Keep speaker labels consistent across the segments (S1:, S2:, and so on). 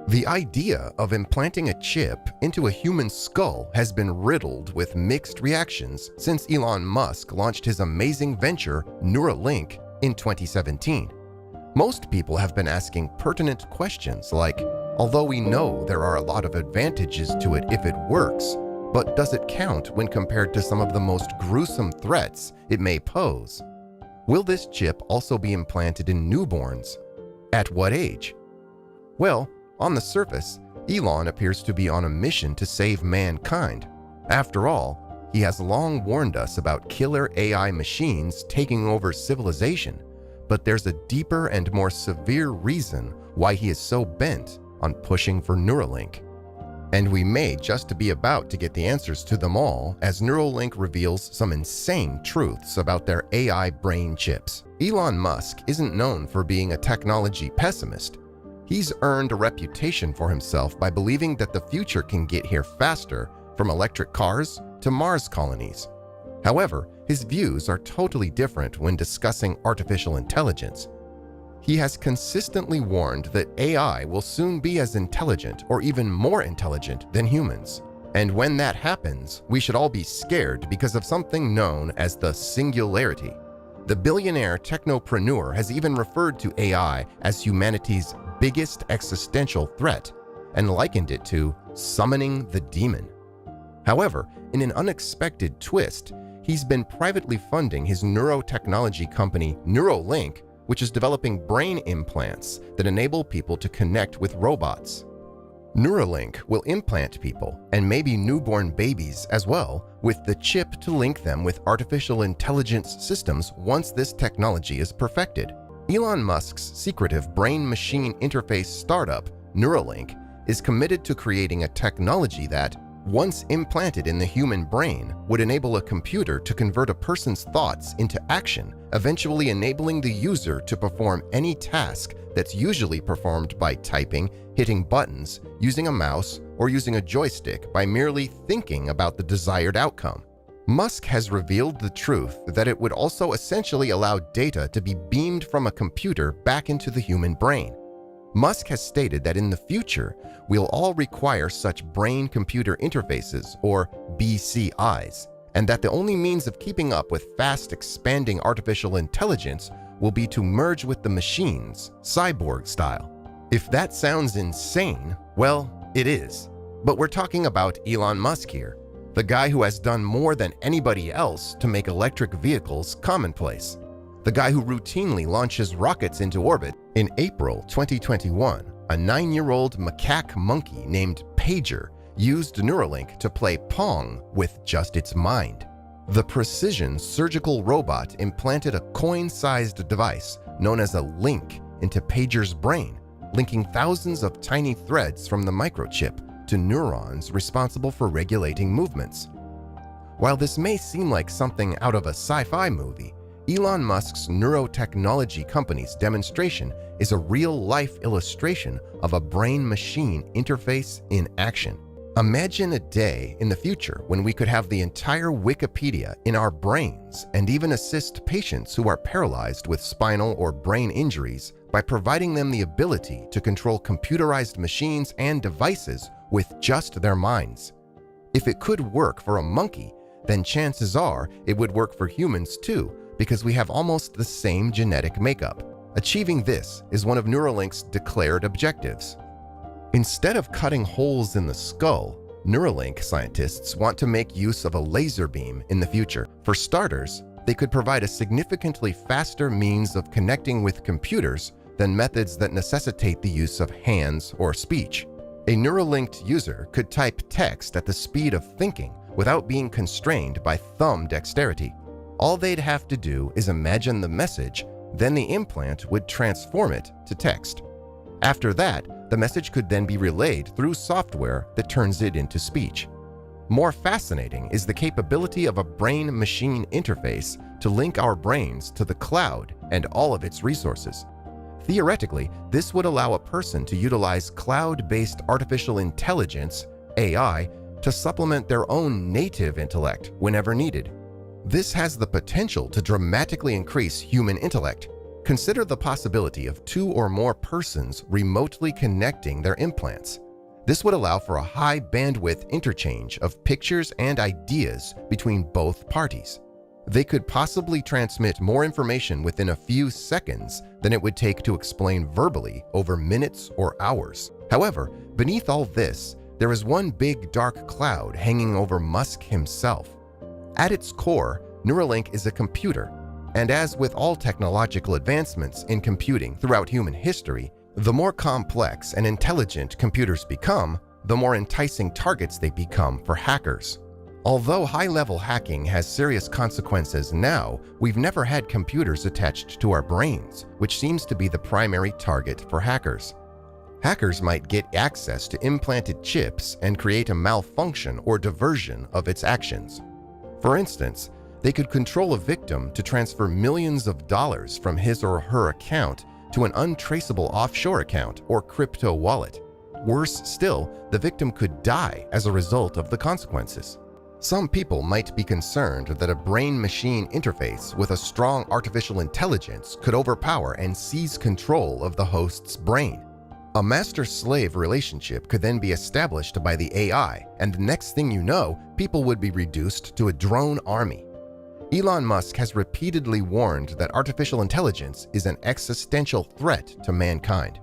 S1: The idea of implanting a chip into a human skull has been riddled with mixed reactions since Elon Musk launched his amazing venture, Neuralink, in 2017. Most people have been asking pertinent questions like, although we know there are a lot of advantages to it if it works, but does it count when compared to some of the most gruesome threats it may pose? Will this chip also be implanted in newborns? At what age? Well, on the surface, Elon appears to be on a mission to save mankind. After all, he has long warned us about killer AI machines taking over civilization, but there's a deeper and more severe reason why he is so bent on pushing for Neuralink. And we may just be about to get the answers to them all as Neuralink reveals some insane truths about their AI brain chips. Elon Musk isn't known for being a technology pessimist. He's earned a reputation for himself by believing that the future can get here faster, from electric cars to Mars colonies. However, his views are totally different when discussing artificial intelligence. He has consistently warned that AI will soon be as intelligent or even more intelligent than humans. And when that happens, we should all be scared because of something known as the singularity. The billionaire technopreneur has even referred to AI as humanity's biggest existential threat and likened it to summoning the demon. However, in an unexpected twist, he's been privately funding his neurotechnology company Neuralink, which is developing brain implants that enable people to connect with robots. Neuralink will implant people, and maybe newborn babies as well, with the chip to link them with artificial intelligence systems once this technology is perfected. Elon Musk's secretive brain-machine interface startup, Neuralink, is committed to creating a technology that, once implanted in the human brain, would enable a computer to convert a person's thoughts into action, eventually enabling the user to perform any task that's usually performed by typing, hitting buttons, using a mouse, or using a joystick by merely thinking about the desired outcome. Musk has revealed the truth that it would also essentially allow data to be beamed from a computer back into the human brain. Musk has stated that in the future, we'll all require such brain-computer interfaces, or BCIs, and that the only means of keeping up with fast-expanding artificial intelligence will be to merge with the machines, cyborg style. If that sounds insane, well, it is. But we're talking about Elon Musk here, the guy who has done more than anybody else to make electric vehicles commonplace. The guy who routinely launches rockets into orbit. In April 2021, a 9-year-old macaque monkey named Pager used Neuralink to play Pong with just its mind. The precision surgical robot implanted a coin-sized device known as a link into Pager's brain, linking thousands of tiny threads from the microchip to neurons responsible for regulating movements. While this may seem like something out of a sci-fi movie, Elon Musk's neurotechnology company's demonstration is a real-life illustration of a brain-machine interface in action. Imagine a day in the future when we could have the entire Wikipedia in our brains and even assist patients who are paralyzed with spinal or brain injuries by providing them the ability to control computerized machines and devices with just their minds. If it could work for a monkey, then chances are it would work for humans too, because we have almost the same genetic makeup. Achieving this is one of Neuralink's declared objectives. Instead of cutting holes in the skull, Neuralink scientists want to make use of a laser beam in the future. For starters, they could provide a significantly faster means of connecting with computers than methods that necessitate the use of hands or speech. A Neuralinked user could type text at the speed of thinking without being constrained by thumb dexterity. All they'd have to do is imagine the message, then the implant would transform it to text. After that, the message could then be relayed through software that turns it into speech. More fascinating is the capability of a brain-machine interface to link our brains to the cloud and all of its resources. Theoretically, this would allow a person to utilize cloud-based artificial intelligence, AI, to supplement their own native intellect whenever needed. This has the potential to dramatically increase human intellect. Consider the possibility of 2 or more persons remotely connecting their implants. This would allow for a high bandwidth interchange of pictures and ideas between both parties. They could possibly transmit more information within a few seconds than it would take to explain verbally over minutes or hours. However, beneath all this, there is one big dark cloud hanging over Musk himself. At its core, Neuralink is a computer, and as with all technological advancements in computing throughout human history, the more complex and intelligent computers become, the more enticing targets they become for hackers. Although high-level hacking has serious consequences now, we've never had computers attached to our brains, which seems to be the primary target for hackers. Hackers might get access to implanted chips and create a malfunction or diversion of its actions. For instance, they could control a victim to transfer millions of dollars from his or her account to an untraceable offshore account or crypto wallet. Worse still, the victim could die as a result of the consequences. Some people might be concerned that a brain-machine interface with a strong artificial intelligence could overpower and seize control of the host's brain. A master-slave relationship could then be established by the AI, and the next thing you know, people would be reduced to a drone army. Elon Musk has repeatedly warned that artificial intelligence is an existential threat to mankind.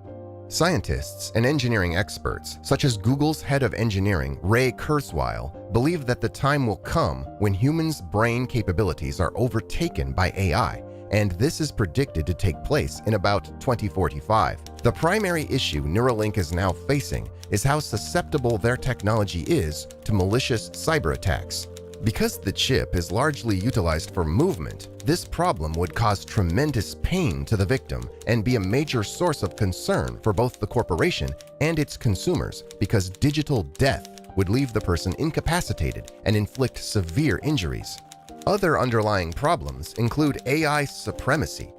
S1: Scientists and engineering experts, such as Google's head of engineering, Ray Kurzweil, believe that the time will come when humans' brain capabilities are overtaken by AI, and this is predicted to take place in about 2045. The primary issue Neuralink is now facing is how susceptible their technology is to malicious cyber attacks. Because the chip is largely utilized for movement, this problem would cause tremendous pain to the victim and be a major source of concern for both the corporation and its consumers, because digital death would leave the person incapacitated and inflict severe injuries. Other underlying problems include AI supremacy.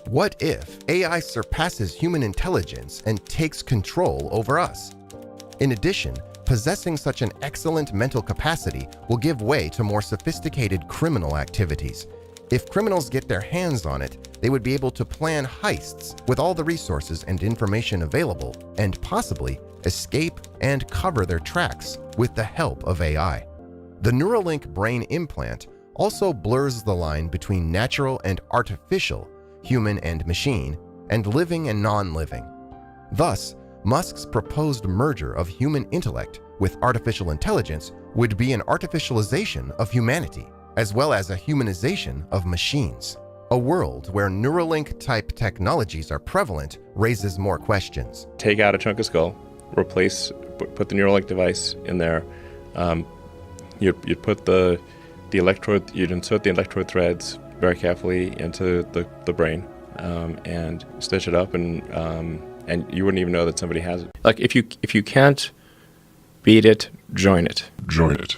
S1: What if AI surpasses human intelligence and takes control over us? In addition, possessing such an excellent mental capacity will give way to more sophisticated criminal activities. If criminals get their hands on it, they would be able to plan heists with all the resources and information available, and possibly escape and cover their tracks with the help of AI. The Neuralink brain implant also blurs the line between natural and artificial, human and machine, and living and non-living. Thus, Musk's proposed merger of human intellect with artificial intelligence would be an artificialization of humanity, as well as a humanization of machines. A world where Neuralink-type technologies are prevalent raises more questions.
S2: Take out a chunk of skull, put the Neuralink device in there. You'd put the electrode, you'd insert the electrode threads very carefully into the brain, and stitch it up, and you wouldn't even know that somebody has it. Like if you can't beat it, join it.
S3: Join it.